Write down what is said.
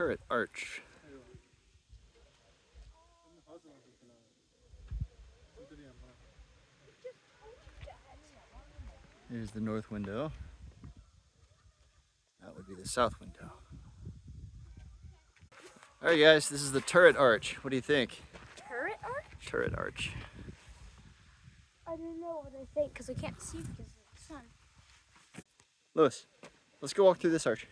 turret arch. Here's the north window. That would be the south window. All right, guys, this is the turret arch. What do you think? Turret arch? Turret arch. I don't know what I think because I can't see because of the sun. Lewis, let's go walk through this arch.